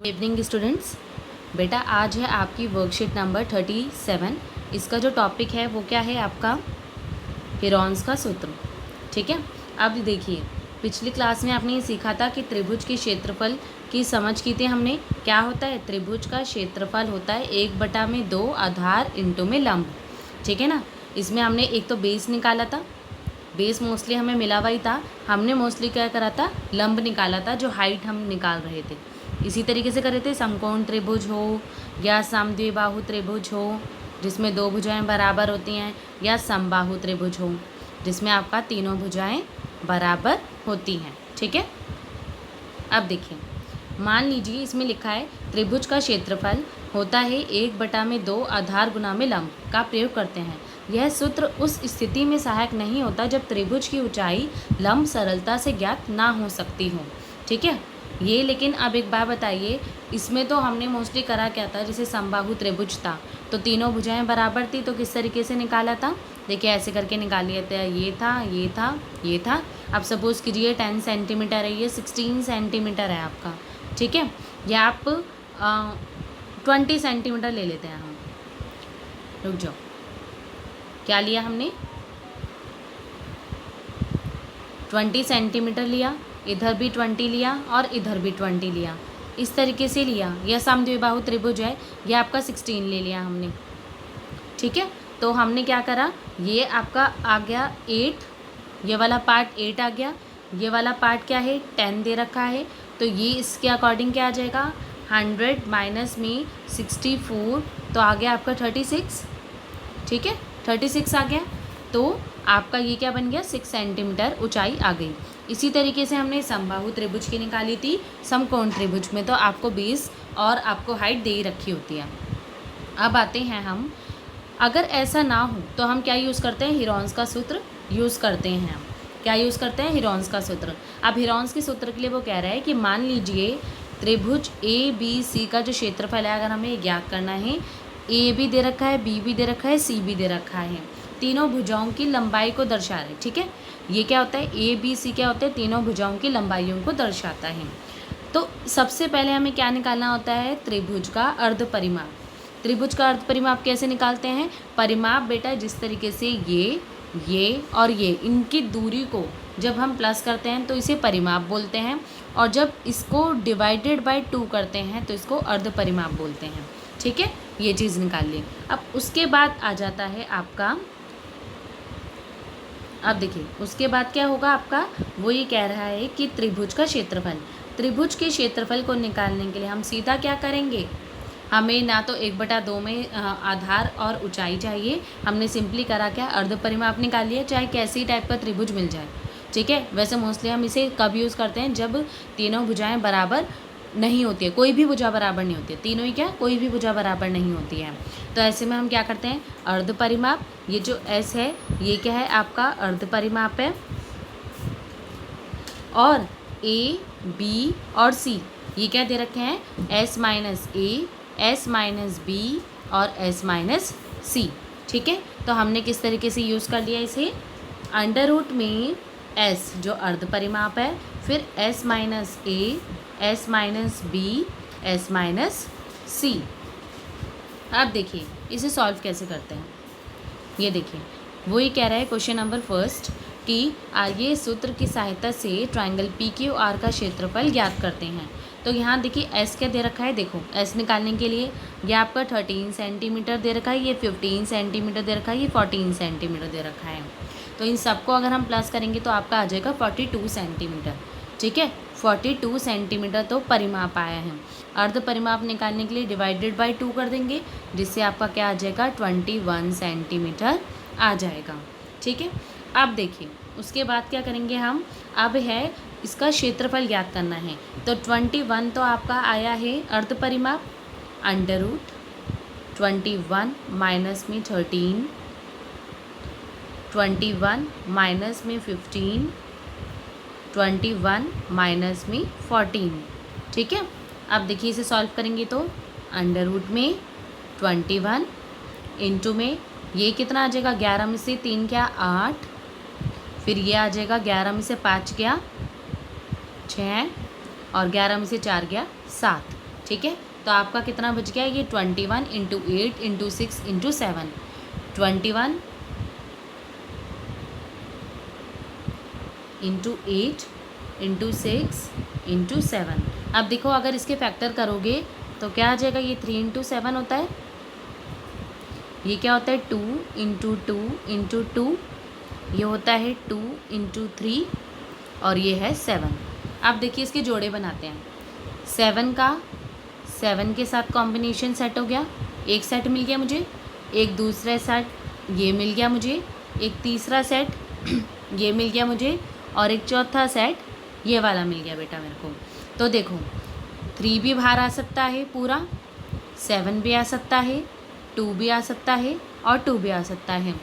Good evening students. बेटा आज है आपकी वर्कशीट नंबर 37। इसका जो टॉपिक है वो क्या है आपका हेरॉन्स का सूत्र। ठीक है, अब देखिए पिछली क्लास में आपने ये सीखा था कि त्रिभुज के क्षेत्रफल की समझ की थी हमने। क्या होता है, त्रिभुज का क्षेत्रफल होता है 1/2 आधार इंटू में लंब। ठीक है ना। इसमें हमने एक तो बेस निकाला था, बेस मोस्टली हमें मिला हुआ ही था। हमने मोस्टली क्या करा था, लंब निकाला था, जो हाइट हम निकाल रहे थे। इसी तरीके से कर रहे थे, समकोण त्रिभुज हो या समद्विबाहु त्रिभुज हो जिसमें दो भुजाएं बराबर होती हैं, या समबाहु त्रिभुज हो जिसमें आपका तीनों भुजाएं बराबर होती हैं। ठीक है, अब देखिए मान लीजिए इसमें लिखा है त्रिभुज का क्षेत्रफल होता है 1/2 आधार गुना में लंब का प्रयोग करते हैं। यह सूत्र उस स्थिति में सहायक नहीं होता जब त्रिभुज की ऊंचाई लंब सरलता से ज्ञात ना हो सकती हो। ठीक है, ये लेकिन अब एक बात बताइए, इसमें तो हमने मोस्टली करा क्या था, जैसे समबाहु त्रिभुज था तो तीनों भुजाएं बराबर थी, तो किस तरीके से निकाला था, देखिए ऐसे करके निकाल लिया था। ये था, ये था, ये था। अब सपोज़ कीजिए 10 सेंटीमीटर है, ये 16 सेंटीमीटर है आपका। ठीक है, या आप 20 सेंटीमीटर ले लेते हैं हम। रुक जाओ, क्या लिया हमने, 20 सेंटीमीटर लिया, इधर भी 20 लिया और इधर भी 20 लिया, इस तरीके से लिया। यह समद्विबाहु त्रिभुज है, यह आपका 16 ले लिया हमने। ठीक है, तो हमने क्या करा, ये आपका आ गया 8, ये वाला पार्ट 8 आ गया, ये वाला पार्ट क्या है 10 दे रखा है, तो ये इसके अकॉर्डिंग क्या आ जाएगा 100 माइनस में 64, तो आ गया आपका 36। ठीक है, 36 आ गया, तो आपका ये क्या बन गया 6 सेंटीमीटर ऊंचाई आ गई। इसी तरीके से हमने समबाहु त्रिभुज की निकाली थी। समकोण त्रिभुज में तो आपको बेस और आपको हाइट दे ही रखी होती है। अब आते हैं हम, अगर ऐसा ना हो तो हम क्या यूज़ करते हैं, हेरॉन्स का सूत्र यूज़ करते हैं। क्या यूज़ करते हैं, हेरॉन्स का सूत्र। अब हेरॉन्स के सूत्र के लिए वो कह रहा है कि मान लीजिए त्रिभुज ए बी सी का जो क्षेत्रफल है, अगर हमें ज्ञात करना है, ए भी दे रखा है, बी भी दे रखा है, सी भी दे रखा है, तीनों भुजाओं की लंबाई को दर्शा रहे। ठीक है, ये क्या होता है, ए बी सी क्या होता है, तीनों भुजाओं की लंबाइयों को दर्शाता है। तो सबसे पहले हमें क्या निकालना होता है, त्रिभुज का अर्ध परिमाप। त्रिभुज का अर्ध परिमाप कैसे निकालते हैं, परिमाप बेटा जिस तरीके से ये और ये इनकी दूरी को जब हम प्लस करते हैं तो इसे परिमाप बोलते हैं, और जब इसको डिवाइडेड बाय 2 करते हैं तो इसको अर्ध परिमाप बोलते हैं। ठीक है, ये चीज़ निकाल ली। अब उसके बाद आ जाता है आपका, अब देखिए उसके बाद क्या होगा आपका, वो ये कह रहा है कि त्रिभुज का क्षेत्रफल, त्रिभुज के क्षेत्रफल को निकालने के लिए हम सीधा क्या करेंगे, हमें ना तो 1/2 में आधार और ऊंचाई चाहिए, हमने सिंपली करा क्या, अर्ध परिमाप निकाल लिया, चाहे कैसे ही टाइप का त्रिभुज मिल जाए। ठीक है, वैसे मोस्टली हम इसे कब यूज़ करते हैं, जब तीनों भुजाएं बराबर नहीं होती है, कोई भी भुजा बराबर नहीं होती है, तीनों ही क्या, कोई भी भुजा बराबर नहीं होती है, तो ऐसे में हम क्या करते हैं, अर्ध परिमाप। ये जो एस है ये क्या है आपका अर्ध परिमाप है, और ए बी और सी ये क्या दे रखे हैं, S minus A, S minus B और एस माइनस सी। ठीक है, तो हमने किस तरीके से यूज़ कर लिया इसे, अंडर रूट में एस जो अर्ध परिमाप है, फिर S minus A, S minus B, S minus C. अब देखिए इसे सॉल्व कैसे करते हैं, ये देखिए वही कह रहा है क्वेश्चन नंबर फर्स्ट कि ये सूत्र की सहायता से ट्रायंगल पी क्यू आर का क्षेत्रफल ज्ञात करते हैं। तो यहाँ देखिए एस क्या दे रखा है, देखो एस निकालने के लिए ये आपका 13 सेंटीमीटर दे रखा है, ये 15 सेंटीमीटर दे रखा है, ये 14 सेंटीमीटर दे रखा है। तो इन सबको अगर हम प्लस करेंगे तो आपका आ जाएगा 42 सेंटीमीटर। ठीक है, 42 सेंटीमीटर तो परिमाप आया है। अर्ध परिमाप निकालने के लिए डिवाइडेड बाय 2 कर देंगे, जिससे आपका क्या आ जाएगा 21 सेंटीमीटर आ जाएगा। ठीक है, अब देखिए उसके बाद क्या करेंगे हम, अब है इसका क्षेत्रफल ज्ञात करना है, तो 21 तो आपका आया है अर्ध परिमाप, अंडर रूट 21 माइनस में 13, 21 माइनस में 15, 21 माइनस में 14। ठीक है, अब देखिए इसे सॉल्व करेंगे तो अंडर रूट में 21 इंटू में ये कितना आ जाएगा, 11 में से 3 क्या 8, फिर ये आ जाएगा 11 में से 5 गया 6, और 11 में से 4 गया 7। ठीक है, तो आपका कितना बच गया, ये 21 into 8 into 6 into 7, 21 into 8 into 6 into 7। अब देखो अगर इसके फैक्टर करोगे तो क्या आ जाएगा, ये 3 इंटू 7 होता है, ये क्या होता है 2 इंटू 2 इंटू 2, ये होता है 2 इंटू 3 और ये है 7। अब देखिए इसके जोड़े बनाते हैं। 7 का 7 के साथ कॉम्बिनेशन सेट हो गया, एक सेट मिल गया मुझे, एक दूसरा सेट ये मिल गया मुझे, एक तीसरा सेट ये मिल गया मुझे, और एक चौथा सेट ये वाला मिल गया बेटा मेरे को। तो देखो 3 भी बाहर आ सकता है पूरा, 7 भी आ सकता है, 2 भी आ सकता है और 2 भी आ सकता है।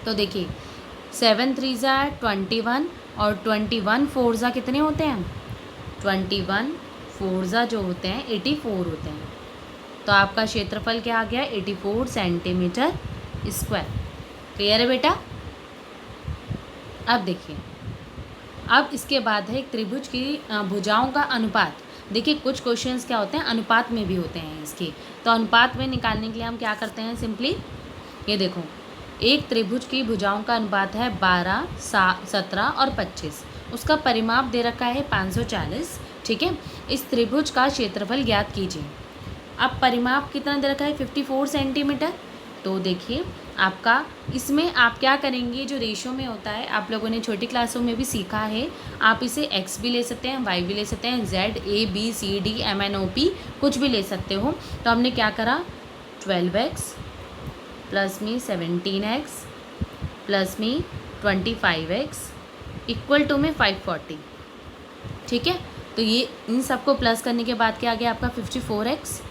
तो देखिए 7 3 ज़ा 21 और 21 4 ज़ा कितने होते हैं, 21 4 ज़ा जो होते हैं 84 होते हैं। तो आपका क्षेत्रफल क्या आ गया, 84 सेंटीमीटर स्क्वायर। क्लियर है बेटा। अब देखिए, अब इसके बाद है एक त्रिभुज की भुजाओं का अनुपात। देखिए कुछ क्वेश्चंस क्या होते हैं अनुपात में भी होते हैं इसके, तो अनुपात में निकालने के लिए हम क्या करते हैं, सिंपली ये देखो एक त्रिभुज की भुजाओं का अनुपात है 12, 17 और 25, उसका परिमाप दे रखा है 540। ठीक है, इस त्रिभुज का क्षेत्रफल ज्ञात कीजिए। अब परिमाप कितना दे रखा है, 54 सेंटीमीटर। तो देखिए आपका इसमें आप क्या करेंगे, जो रेशो में होता है आप लोगों ने छोटी क्लासों में भी सीखा है, आप इसे x भी ले सकते हैं, y भी ले सकते हैं, z a b c d m n o p कुछ भी ले सकते हो। तो हमने क्या करा, 12x प्लस में 17x प्लस में 25x इक्वल टू में 540। ठीक है, तो ये इन सबको प्लस करने के बाद क्या आ गया आपका 54x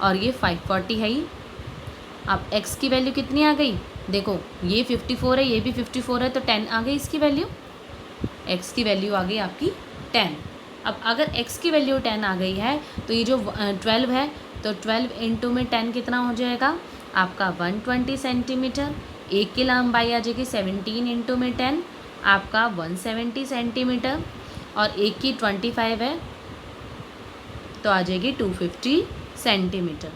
और ये 540 है ही। अब x की वैल्यू कितनी आ गई, देखो ये 54 है, ये भी 54 है, तो 10 आ गई इसकी वैल्यू, x की वैल्यू आ गई आपकी 10। अब अगर x की वैल्यू 10 आ गई है तो ये जो 12 है, तो 12 इंटू में 10 कितना हो जाएगा आपका 120 सेंटीमीटर। एक की लंबाई आ जाएगी 17 इंटू में 10 आपका 170 सेंटीमीटर, और एक की 25 है तो आ जाएगी 250 सेंटीमीटर।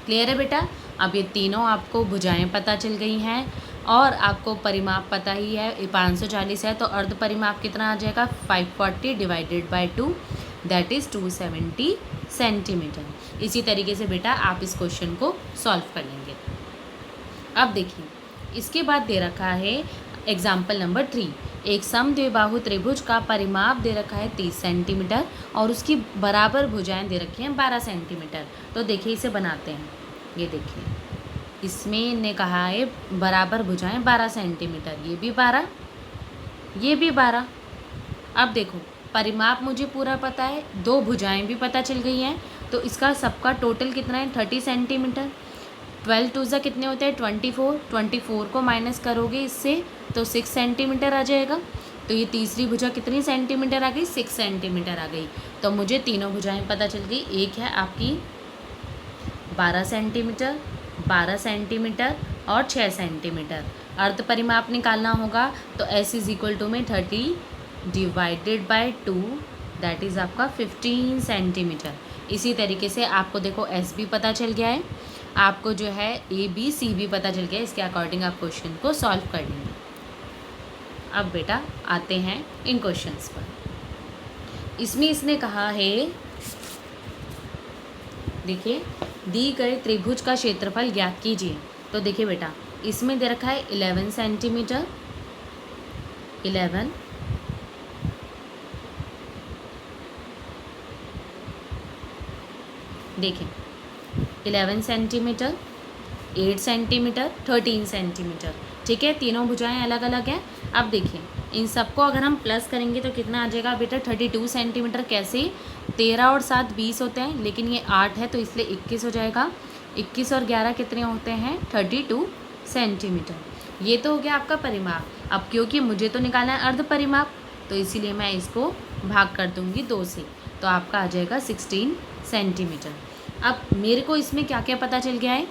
क्लियर है बेटा। अब ये तीनों आपको भुजाएं पता चल गई हैं और आपको परिमाप पता ही है, 540 है, तो अर्ध परिमाप कितना आ जाएगा 540 divided by 2 that is 270 centimetre. इसी तरीके से बेटा आप इस क्वेश्चन को सॉल्व कर लेंगे। अब देखिए इसके बाद दे रखा है एग्जाम्पल नंबर 3, एक समद्विबाहु त्रिभुज का परिमाप दे रखा है 30 सेंटीमीटर और उसकी बराबर भुजाएं दे रखी हैं 12 सेंटीमीटर। तो देखिए इसे बनाते हैं, ये देखिए इसमें इन्हें कहा है बराबर भुजाएं 12 सेंटीमीटर, ये भी 12 ये भी 12। अब देखो परिमाप मुझे पूरा पता है, दो भुजाएं भी पता चल गई हैं, तो इसका सबका टोटल कितना है 30 सेंटीमीटर। 12 टू ज़ा कितने होते हैं 24 को माइनस करोगे इससे तो 6 सेंटीमीटर आ जाएगा। तो ये तीसरी भुजा कितनी सेंटीमीटर आ गई 6 सेंटीमीटर आ गई। तो मुझे तीनों भुजाएं पता चल गई, एक है आपकी 12 सेंटीमीटर, 12 सेंटीमीटर और 6 सेंटीमीटर। अर्ध परिमाप निकालना होगा तो s इज इक्वल टू में 30 डिवाइडेड बाय 2 दैट इज़ आपका 15 सेंटीमीटर। इसी तरीके से आपको देखो s भी पता चल गया है, आपको जो है a b c भी पता चल गया, इसके अकॉर्डिंग आप क्वेश्चन को सॉल्व कर लेंगे। अब बेटा आते हैं इन क्वेश्चंस पर। इसमें इसने कहा है देखिए दी गए त्रिभुज का क्षेत्रफल ज्ञात कीजिए। तो देखिए बेटा इसमें दे रखा है 11 सेंटीमीटर, 11 देखिए 11 सेंटीमीटर, 8 सेंटीमीटर, 13 सेंटीमीटर। ठीक है, तीनों भुजाएं अलग अलग हैं। अब देखिए इन सबको अगर हम प्लस करेंगे तो कितना आ जाएगा बेटा 32 सेंटीमीटर। कैसे 13 और 7 20 होते हैं, लेकिन ये 8 है तो इसलिए 21 हो जाएगा। 21 और 11 कितने होते हैं 32 सेंटीमीटर। ये तो हो गया आपका परिमाप। अब क्योंकि मुझे तो निकालना है अर्ध परिमाप तो इसीलिए मैं इसको भाग कर दूँगी 2 से, तो आपका आ जाएगा 16 सेंटीमीटर। अब मेरे को इसमें क्या क्या पता चल गया है,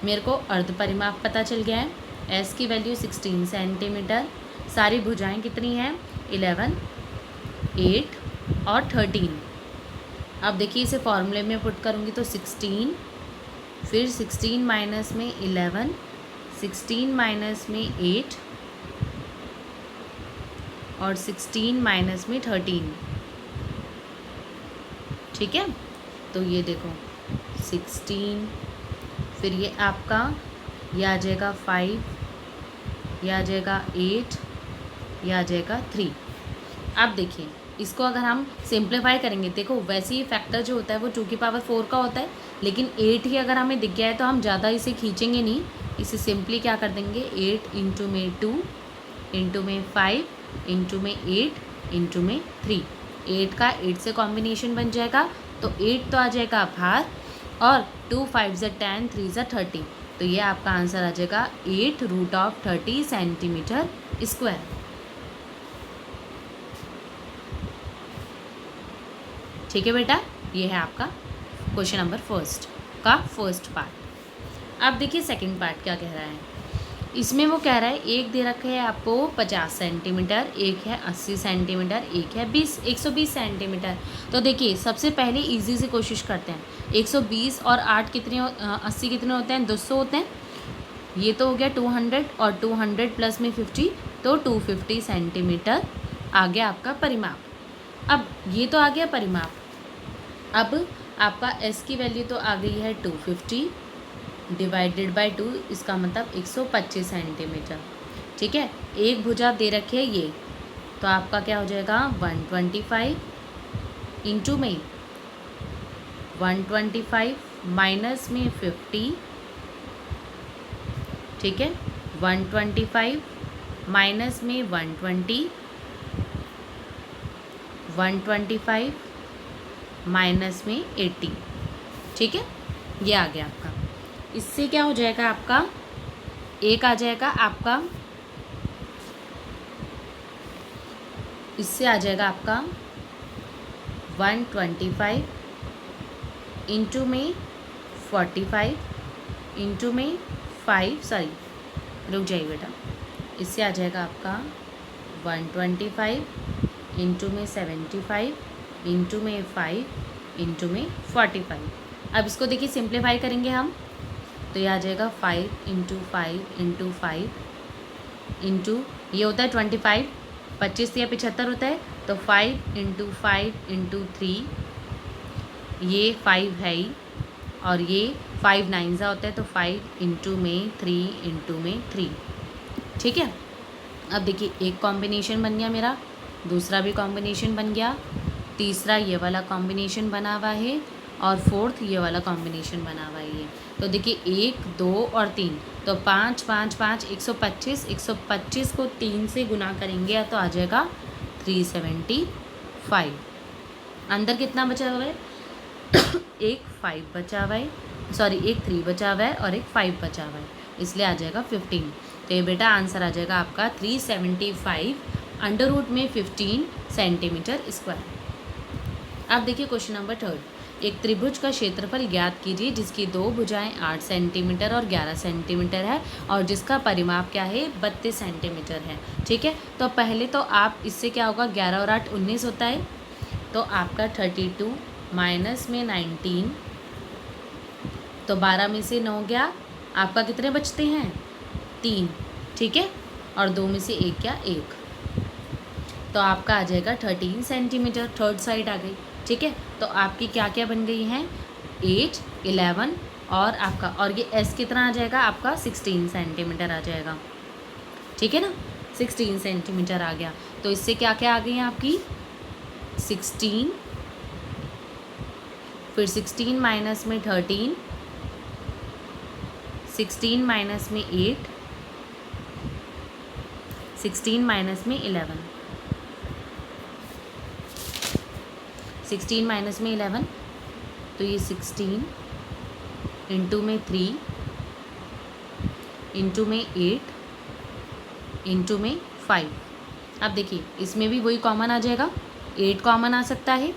मेरे को अर्ध परिमाप पता चल गया है, s की वैल्यू 16 सेंटीमीटर, सारी भुजाएं कितनी हैं 11, 8 और 13। अब देखिए इसे फॉर्मूले में पुट करूँगी तो 16, फिर 16 माइनस में 11, 16 माइनस में 8 और 16 माइनस में 13। ठीक है, तो ये देखो 16, फिर ये आपका ये आ जाएगा 5, ये आ जाएगा 8, ये आ जाएगा 3। अब देखिए इसको अगर हम सिंप्लीफाई करेंगे, देखो वैसे ही फैक्टर जो होता है वो 2 की पावर 4 का होता है, लेकिन 8 ही अगर हमें दिख गया है तो हम ज़्यादा इसे खींचेंगे नहीं, इसे सिंपली क्या कर देंगे 8 इंटू में 2 इंटू में 5 इंटू में 8 इंटू में 3। 8 का 8 से कॉम्बिनेशन बन जाएगा तो 8 तो आ जाएगा बाहर, और 2 5 ज़ा 10, 3 ज़ा 30, तो ये आपका आंसर आ जाएगा 8√30 सेंटीमीटर स्क्वायर। ठीक है बेटा, ये है आपका क्वेश्चन नंबर फर्स्ट का फर्स्ट पार्ट। अब देखिए सेकंड पार्ट क्या कह रहा है। इसमें वो कह रहा है एक दे रखा है आपको 50 सेंटीमीटर, एक है 80 सेंटीमीटर, एक है 120 सेंटीमीटर। तो देखिए सबसे पहले इजी से कोशिश करते हैं। 120 और 8 कितने 80 कितने होते हैं, 200 होते हैं। ये तो हो गया 200, और 200 प्लस में 50 तो 250 सेंटीमीटर आ गया आपका परिमाप। अब ये तो आ गया परिमाप। अब आपका s की वैल्यू तो आ गई है 250 डिवाइडेड बाय 2, इसका मतलब 125 सेंटीमीटर। ठीक है, एक भुजा दे रखे है ये, तो आपका क्या हो जाएगा 125 इंटू में 125 माइनस में 50। ठीक है, 125 माइनस में 120, 125 माइनस में 80। ठीक है, ये आ गया आपका। इससे क्या हो जाएगा आपका, एक आ जाएगा आपका, इससे आ जाएगा आपका 125 इंटू में 45 इंटू में 5, सॉरी रुक जाइए बेटा, इससे आ जाएगा आपका 125 इंटू में 75 इंटू में 5 इंटू में 45। अब इसको देखिए सिंप्लीफाई करेंगे हम, तो ये आ जाएगा 5 इंटू 5 इंटू 5 इंटू ये होता है 25, 25 या 75 होता है, तो 5 इंटू 5 इंटू 3, ये 5 है ही, और ये 5 9 होता है, तो 5 इंटू में 3 इंटू में 3। ठीक है, अब देखिए एक कॉम्बिनेशन बन गया मेरा, दूसरा भी कॉम्बिनेशन बन गया, तीसरा ये वाला कॉम्बिनेशन बना हुआ है, और फोर्थ ये वाला कॉम्बिनेशन बना हुआ है। तो देखिए 1 2 और 3, तो 5 5 5 125, 125 को 3 से गुना करेंगे तो आ जाएगा 375। अंदर कितना बचा हुआ है एक 5 बचा हुआ है, सॉरी एक 3 बचा हुआ है और एक 5 बचा हुआ है, इसलिए आ जाएगा 15। तो ये बेटा आंसर आ जाएगा आपका 375 अंडर रूट में 15 सेंटीमीटर स्क्वायर। अब देखिए क्वेश्चन नंबर थर्ड। एक त्रिभुज का क्षेत्रफल ज्ञात कीजिए जिसकी दो भुजाएं 8 सेंटीमीटर और 11 सेंटीमीटर है, और जिसका परिमाप क्या है 32 सेंटीमीटर है। ठीक है, तो पहले तो आप इससे क्या होगा, 11 और 8 19 होता है, तो आपका 32 माइनस में 19, तो 12 में से 9 गया, आपका कितने बचते हैं 3। ठीक है, और 2 में से 1 क्या 1, तो आपका आ जाएगा 13 सेंटीमीटर, थर्ड साइड आ गई। ठीक है, तो आपकी क्या क्या बन गई हैं 8 11 और आपका, और ये एस कितना आ जाएगा आपका 16 सेंटीमीटर आ जाएगा। ठीक है ना, 16 सेंटीमीटर आ गया। तो इससे क्या क्या आ गई हैं आपकी 16, फिर 16 माइनस में 13, 16 माइनस में 8, 16 माइनस में 11, 16 माइनस में 11, तो ये 16 इंटू में 3 इंटू में 8 इंटू में 5। अब देखिए इसमें भी वही कॉमन आ जाएगा, 8 कॉमन आ सकता है,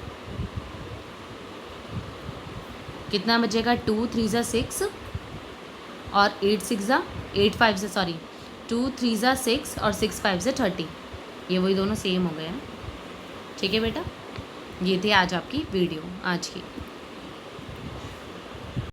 कितना बचेगा 2 3 ज़ा 6 और 8 6 ज़ा 8 5 ज़ा सॉरी 2 3 ज़ा 6 और 6 5 ज़ा 30, ये वही दोनों सेम हो गए हैं। ठीक है बेटा, ये थी आज आपकी वीडियो आज की।